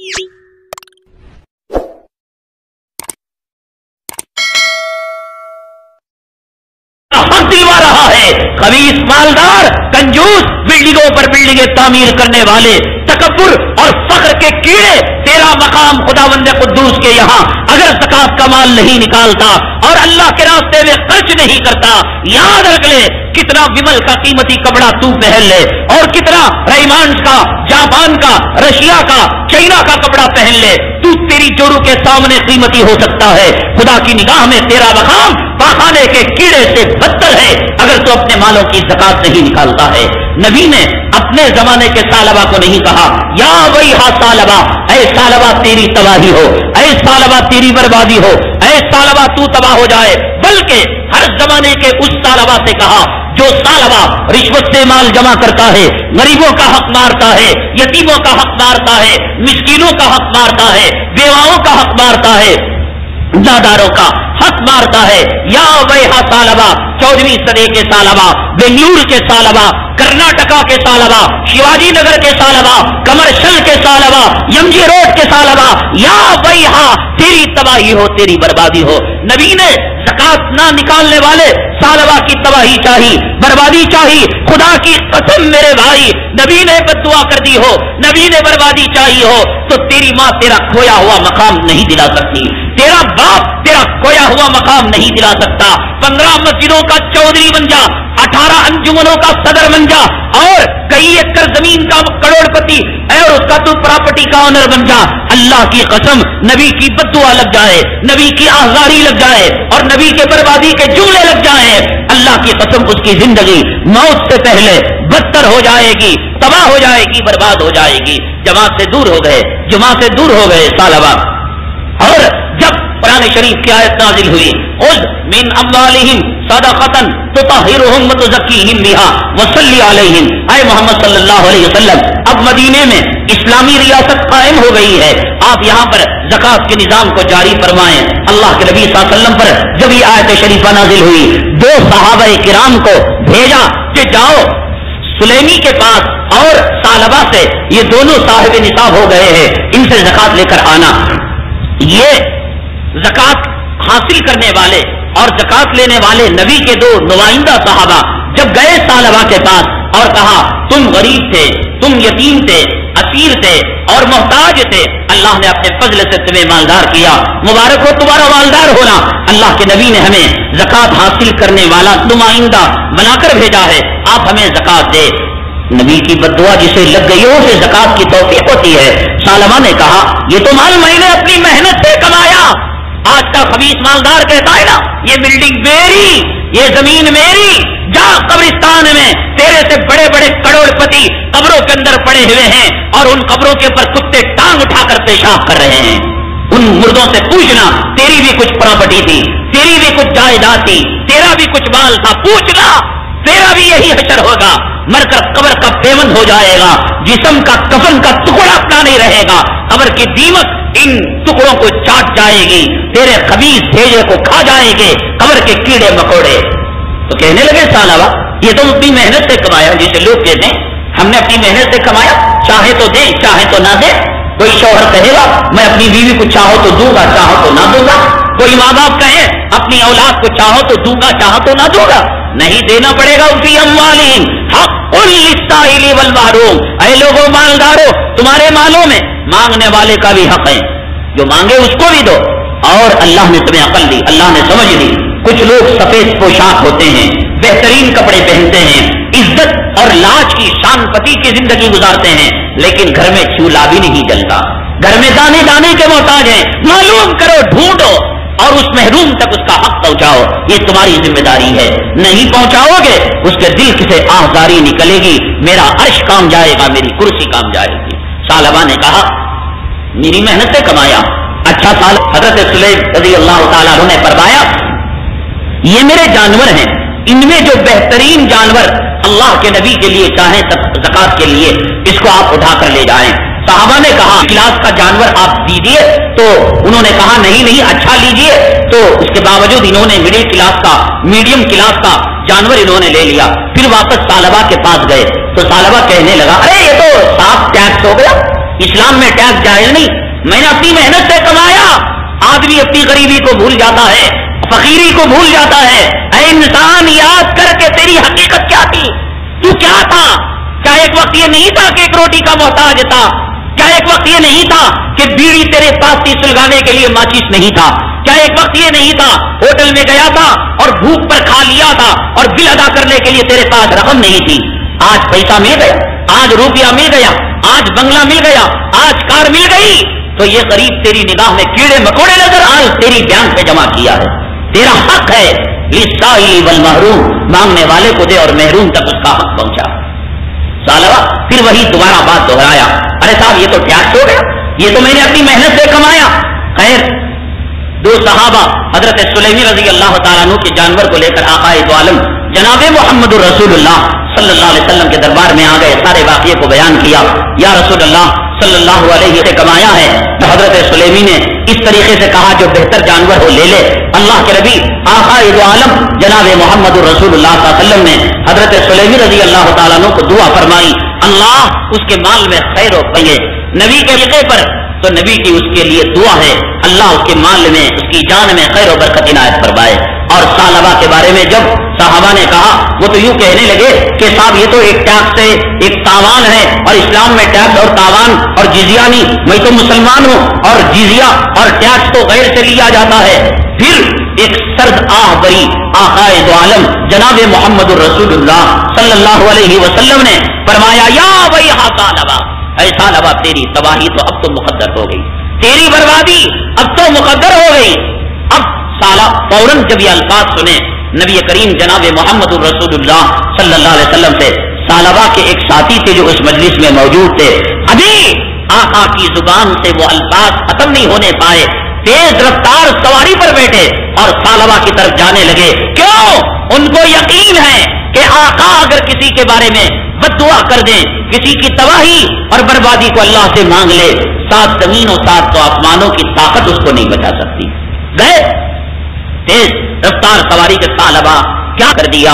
حق دلوا رہا ہے. خبیث مالدار کنجوس بلڈنگوں پر بلڈنگیں تعمیر کرنے والے تکبر اور فخر کے کیڑے تیرا مقام خداوند قدوس کے یہاں اگر زکات کا مال نہیں نکالتا اور اللہ کے راستے میں خرچ نہیں کرتا، یاد رکھ لے کتنا ومل کا قیمتی کپڑا تو پہن لے اور کتنا ریمانڈ کا، جاپان کا، رشیا کا، چائنا کا کپڑا پہن لے، تو تیری چورو کے سامنے قیمتی ہو سکتا ہے. خدا کی نگاہ میں تیرا مقام پاخانے کے کیڑے سے بدتر ہے اگر تو اپنے مالوں کی زکات نہیں نکالتا ہے. نبی نے اپنے زمانے کے سالبہ کو نہیں کہا یا ویھا سالبہ، اے سالبہ تیری تباہی ہو، اے سالبہ تیری بربادی ہو، اے سالبہ تو تباہ ہو جائے، بلکہ ہر زمانے کے اس سالبہ سے کہا جو سالبہ رشوت سے مال جمع کرتا ہے، غریبوں کا حق مارتا ہے، یتیموں کا حق مارتا ہے، مسکینوں کا حق مارتا ہے، بیواؤں کا حق مارتا ہے، ناداروں کا حق مارتا ہے. یا ویھا سالبہ، 14ویں صدی کے سالبہ، بنگلور کے سالبہ، کرناٹکا کے سالبہ، شیواجی نگر کے سالبہ، کمرشل کے سالبہ، یم جی روڈ کے سالبہ، یا ویھا تیری تباہی ہو، تیری بربادی ہو. نبی نے زکات نہ نکالنے والے سالبہ کی تباہی چاہی، بربادی چاہی. خدا کی قسم میرے بھائی، نبی نے بد دعا کر دی ہو، نبی نے بربادی چاہی ہو تو تیری ماں تیرا کھویا ہوا مقام نہیں دلا سکتی، تیرا باپ تیرا کھویا ہوا مقام نہیں دلا سکتا. 15 مسجدوں کا چودھری بن جا، 18 انجمنوں کا صدر بن جا اور کئی ایکڑ زمین کا کروڑ پتی اور اس کا تو پراپرٹی کا آنر بن جا، اللہ کی قسم نبی کی بد دعا لگ جائے، نبی کی آزاری لگ جائے اور نبی کے بربادی کے جملے لگ جائیں، اللہ کی قسم اس کی زندگی موت سے پہلے بدتر ہو جائے گی، تباہ ہو جائے گی، برباد ہو جائے گی. جماعت سے دور ہو گئے، جماعت سے دور ہو گئے سالبہ. اور جب قرآن شریف کی آیت نازل ہوئی خذ من اموالہم صدقۃ تطہرہم وتزکیہم بہا وصلی علیہم، اے محمد صلی اللہ علیہ وسلم اب مدینے میں اسلامی ریاست قائم ہو گئی ہے، آپ یہاں پر زکات کے نظام کو جاری فرمائیں. اللہ کے نبی صلی اللہ علیہ وسلم پر جب یہ آیت شریفہ نازل ہوئی 2 صحابہ کرام کو بھیجا کہ جاؤ سلیمی کے پاس اور سالبہ سے، یہ دونوں صاحب نصاب ہو گئے ہیں، ان سے زکات لے کر آنا. یہ زکات حاصل کرنے والے اور زکات لینے والے نبی کے 2 نمائندہ صحابہ جب گئے سالبہ کے پاس اور کہا تم غریب تھے، تم یتیم تھے، اسیر تھے اور محتاج تھے، اللہ نے اپنے فضل سے تمہیں مالدار کیا، مبارک ہو تمہارا مالدار ہونا. اللہ کے نبی نے ہمیں زکات حاصل کرنے والا نمائندہ بنا کر بھیجا ہے، آپ ہمیں زکات دے. نبی کی بددعا جسے لگ گئی ہو اسے زکات کی توفیق ہوتی ہے. سالبہ نے کہا یہ تو مال میں نے اپنی محنت سے کمایا. آج کا خبیث مالدار کہتا ہے نا یہ بلڈنگ میری، یہ زمین میری، جا قبرستان میں تیرے سے بڑے بڑے کروڑ پتی قبروں کے اندر پڑے ہوئے ہیں اور ان قبروں کے اوپر کتے ٹانگ اٹھا کر پیشاب کر رہے ہیں. ان مردوں سے پوچھنا تیری بھی کچھ پراپرٹی تھی، تیری بھی کچھ جائیداد تھی، تیرا بھی کچھ مال تھا، پوچھنا تیرا بھی یہی حشر ہوگا. مر کر قبر کا پیمند ہو جائے گا، جسم کا کفن کا ٹکڑا اپنا نہیں رہے گا، قبر کی دیمک ان ٹکڑوں کو چاٹ جائے گی، تیرے خبیث بھیجے کو کھا جائیں گے قبر کے کیڑے مکوڑے. تو کہنے لگے سالبہ یہ تو اپنی محنت سے کمایا، جسے لوگ کہتے ہیں ہم نے اپنی محنت سے کمایا، چاہے تو دے چاہے تو نہ دے. کوئی شوہر کہے گا میں اپنی بیوی کو چاہو تو دوں گا چاہو تو نہ دوں گا، کوئی ماں باپ کہے اپنی اولاد کو چاہو تو دوں گا چاہو تو نہ دوں گا. نہیں دینا پڑے گا. فی اموالہم حق للسائل والمحروم، اے لوگوں مالداروں تمہارے مالوں میں مانگنے والے کا بھی حق ہے، جو مانگے اس کو بھی دو. اور اللہ نے تمہیں عقل دی، اللہ نے سمجھ دی. کچھ لوگ سفید پوشاک ہوتے ہیں، بہترین کپڑے پہنتے ہیں، عزت اور لاج کی شان پتی کی زندگی گزارتے ہیں، لیکن گھر میں چولہا بھی نہیں جلتا، گھر میں دانے دانے کے محتاج ہیں. معلوم کرو، ڈھونڈو اور اس محروم تک اس کا حق پہنچاؤ. یہ تمہاری ذمہ داری ہے. نہیں پہنچاؤ گے اس کے دل سے آہذاری نکلے گی، میرا عرش کام جائے گا، میری کرسی کام جائے گی. سالبہ نے کہا میری محنت سے کمایا. اچھا سال حضرت سلیم رضی اللہ تعالیٰ عنہ نے فرمایا یہ میرے جانور ہیں، ان میں جو بہترین جانور اللہ کے نبی کے لیے چاہیں زکات کے لیے اس کو آپ اٹھا کر لے جائیں. صحابہ نے کہا کلاس کا جانور آپ دیجیے، تو انہوں نے کہا نہیں اچھا لیجیے. تو اس کے باوجود انہوں نے مڈل کلاس کا، میڈیم کلاس کا جانور انہوں نے لے لیا. پھر واپس سالبہ کے پاس گئے تو سالبہ کہنے لگا ارے یہ تو صاف ٹیکس ہو گیا، اسلام میں ٹیکس جائز نہیں، میں نے اپنی محنت سے کمایا. آدمی اپنی غریبی کو بھول جاتا ہے، فقیری کو بھول جاتا ہے. اے انسان یاد کر کے تیری حقیقت کیا تھی، تو کیا تھا؟ کیا ایک وقت یہ نہیں تھا کہ ایک روٹی کا محتاج تھا؟ کیا ایک وقت یہ نہیں تھا کہ بیڑی تیرے پاس تھی سلگانے کے لیے ماچس نہیں تھا؟ کیا ایک وقت یہ نہیں تھا ہوٹل میں گیا تھا اور بھوک پر کھا لیا تھا اور بل ادا کرنے کے لیے تیرے پاس رقم نہیں تھی؟ آج پیسہ مل گیا، آج روپیہ مل گیا، آج بنگلہ مل گیا، آج کار مل گئی، تو یہ غریب تیری نگاہ میں کیڑے مکوڑے نظر آج تیری بینک پہ جمع کیا ہے. تیرا حق ہے للسائل والمحروم، مانگنے والے کو دے اور محروم تک اس کا حق پہنچا. سالوا پھر وہی دوبارہ بات دہرایا، ارے صاحب یہ تو ٹیکس ہو گیا، یہ تو میں نے اپنی محنت سے کمایا. خیر، دو صحابہ حضرت سلیمی رضی اللہ تعالیٰ عنہ کے جانور کو لے کر آقائے دو عالم جناب محمد الرسول اللہ صلی اللہ علیہ وسلم کے دربار میں آ گئے. سارے واقعے کو بیان کیا. یا رسول اللہ صلی اللہ علیہ سے کمایا ہے. تو حضرت سلیمی نے اس طریقے سے کہا جو بہتر جانور ہو لے لے. اللہ کے نبی آقائے دو عالم جناب محمد الرسول اللہ صلی اللہ علیہ وسلم نے حضرت سلیمی رضی اللہ تعالیٰ عنہ کو دعا فرمائی، اللہ اس کے مال میں خیر و پئے. نبی کے طریقے پر تو نبی کی اس کے لیے دعا ہے اللہ اس کے مال میں اس کی جان میں خیر و برکت عنایت فرمائے. اور ثعلبہ کے بارے میں جب صحابہ نے کہا وہ تو یوں کہنے لگے کہ صاحب یہ تو ایک ٹیکس ہے، ایک تاوان ہے، اور اسلام میں ٹیکس اور تاوان اور جزیہ نہیں، میں تو مسلمان ہوں اور جزیہ اور ٹیکس تو غیر سے لیا جاتا ہے. پھر ایک سرد آہ بری آقائے دو عالم جناب محمد الرسول اللہ صلی اللہ علیہ وسلم نے فرمایا، یا ویحا ثعلبہ، اے ثعلبہ تیری تباہی تو اب تو مقدر ہو گئی، تیری بربادی اب تو مقدر ہو گئی. اب فوراً جب یہ الفاظ سنے نبی کریم جناب محمد الرسول اللہ صلی اللہ علیہ وسلم سے ثعلبہ کے ایک ساتھی تھے جو اس مجلس میں موجود تھے، ابھی آقا کی زبان سے وہ الفاظ ختم نہیں ہونے پائے، تیز رفتار سواری پر بیٹھے اور ثعلبہ کی طرف جانے لگے. کیوں؟ ان کو یقین ہے کہ آقا اگر کسی کے بارے میں بد دعا کر دیں، کسی کی تباہی اور بربادی کو اللہ سے مانگ لے، 7 زمین و 7 آسمانوں کی طاقت اس کو نہیں بچا سکتی. گئے تیز رفتار سواری کے ثعلبہ کیا کر دیا؟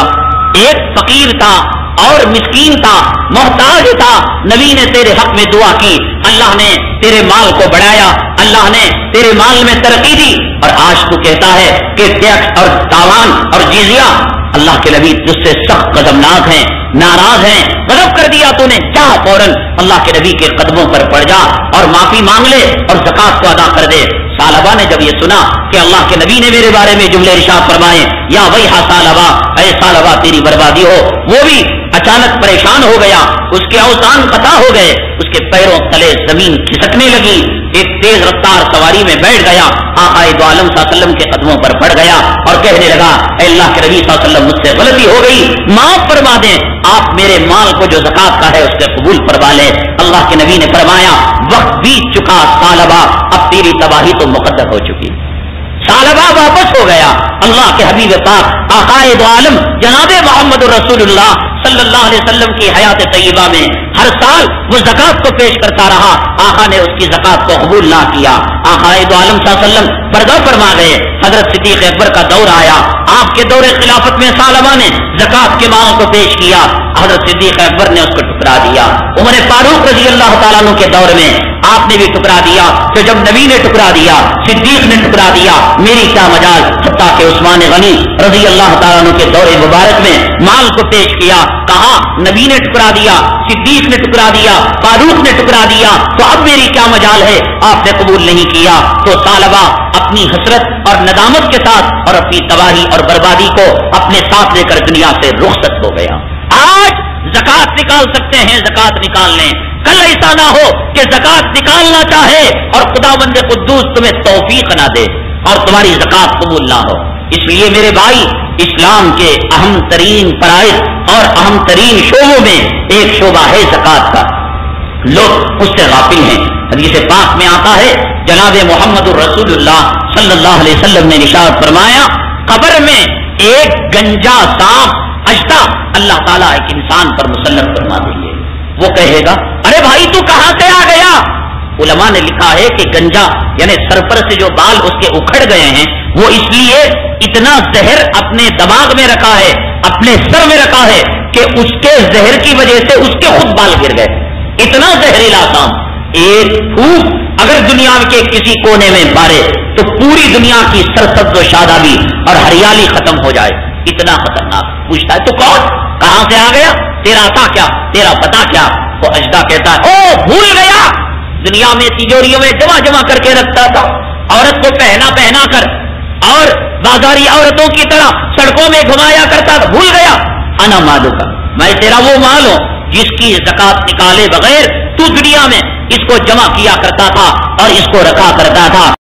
ایک فقیر تھا اور مسکین تھا، محتاج تھا. نبی نے تیرے حق میں دعا کی، اللہ نے تیرے مال کو بڑھایا، اللہ نے تیرے مال میں ترقی دی، اور آج تو کہتا ہے کہ ٹیکس اور تاوان اور جزیہ. اللہ کے نبی جس سے سخت قدمناک ہیں، ناراض ہیں، غضب کر دیا تو نے، کیا فوراً اللہ کے نبی کے قدموں پر پڑ جا اور معافی مانگ لے اور زکات کو ادا کر دے. ثعلبہ نے جب یہ سنا کہ اللہ کے نبی نے میرے بارے میں جملے ارشاد فرمائے، یا ویحا ثعلبہ، اے ثعلبہ تیری بربادی ہو، وہ بھی اچانک پریشان ہو گیا، اس کے اوزان قطع ہو گئے، اس کے پیروں تلے زمین کھسکنے لگی. ایک تیز رفتار سواری میں بیٹھ گیا، آقا دو عالم صلی اللہ علیہ وسلم کے قدموں پر پڑ گیا اور کہنے لگا، اے اللہ کے نبی صلی اللہ علیہ وسلم مجھ سے غلطی ہو گئی، معاف فرما دیں، آپ میرے مال کو جو زکات کا ہے اس سے قبول فرما لیں. اللہ کے نبی نے فرمایا، وقت بیت چکا ثعلبہ، اب تیری تباہی تو مقدر ہو چکی. ثعلبہ واپس ہو گیا. اللہ کے حبیب پاک آقائے دو عالم جناب محمد رسول اللہ صلی اللہ علیہ وسلم کی حیات طیبہ میں ہر سال وہ زکات کو پیش کرتا رہا. آقا نے اس کی زکات کو قبول نہ کیا. آقائے دو عالم صلی اللہ علیہ وسلم پردہ فرما گئے. حضرت صدیق اکبر کا دور آیا، آپ کے دور خلافت میں ثعلبہ نے زکات کے مال کو پیش کیا، حضرت صدیق اکبر نے اس کو ٹکرا دیا. عمر فاروق رضی اللہ تعالیٰ عنہ کے دور میں آپ نے بھی ٹکرا دیا. تو جب نبی نے ٹکرا دیا، صدیق نے ٹکرا دیا، میری کیا مجال. حتیٰ کہ عثمان غنی رضی اللہ تعالیٰ عنہ کے دور مبارک میں مال کو پیش کیا، کہا نبی نے ٹکرا دیا، صدیق نے ٹکرا دیا، فاروق نے ٹکرا دیا، تو اب میری کیا مجال ہے. آپ نے قبول نہیں کیا. تو ثعلبہ اپنی حسرت اور ندامت کے ساتھ اور اپنی تباہی اور بربادی کو اپنے ساتھ لے کر دنیا سے رخصت ہو گیا. آج زکات نکال سکتے ہیں، زکات نکال لیں. کل ایسا نہ ہو کہ زکات نکالنا چاہے اور خداوند قدوس تمہیں توفیق نہ دے اور تمہاری زکات قبول نہ ہو. اس لیے میرے بھائی، اسلام کے اہم ترین فرائض اور اہم ترین شعبوں میں ایک شعبہ ہے زکات کا. لوگ اس سے غافل ہیں. حدیث پاک میں آتا ہے، جناب محمد الرسول اللہ صلی اللہ علیہ وسلم نے ارشاد فرمایا، قبر میں ایک گنجا سانپ اجتا اللہ تعالیٰ ایک انسان پر مسلط فرما دیں گے. وہ کہے گا، ارے بھائی تو کہاں سے آ گیا؟ علماء نے لکھا ہے کہ گنجا یعنی سر پر سے جو بال اس کے اکھڑ گئے ہیں، وہ اس لیے اتنا زہر اپنے دماغ میں رکھا ہے، اپنے سر میں رکھا ہے کہ اس کے زہر کی وجہ سے اس کے خود بال گر گئے. اتنا زہریلا سانپ. ایک پھوک اگر دنیا کے کسی کونے میں مارے تو پوری دنیا کی سرسبز و شادابی اور ہریالی ختم ہو جائے، اتنا خطرناک۔ پوچھتا ہے تو کون، کہاں سے آ گیا، تیرا عطا کیا، تیرا پتا کیا؟ وہ اجدا کہتا ہے او بھول گیا، دنیا میں تجوریوں میں جمع جمع کر کے رکھتا تھا، عورت کو پہنا پہنا کر اور بازاری عورتوں کی طرح سڑکوں میں گھمایا کرتا تھا، بھول گیا۔ انا مالو کا، میں تیرا وہ مال ہوں جس کی زکات نکالے بغیر تو دنیا میں اس کو جمع کیا کرتا تھا اور اس کو رکھا کرتا تھا۔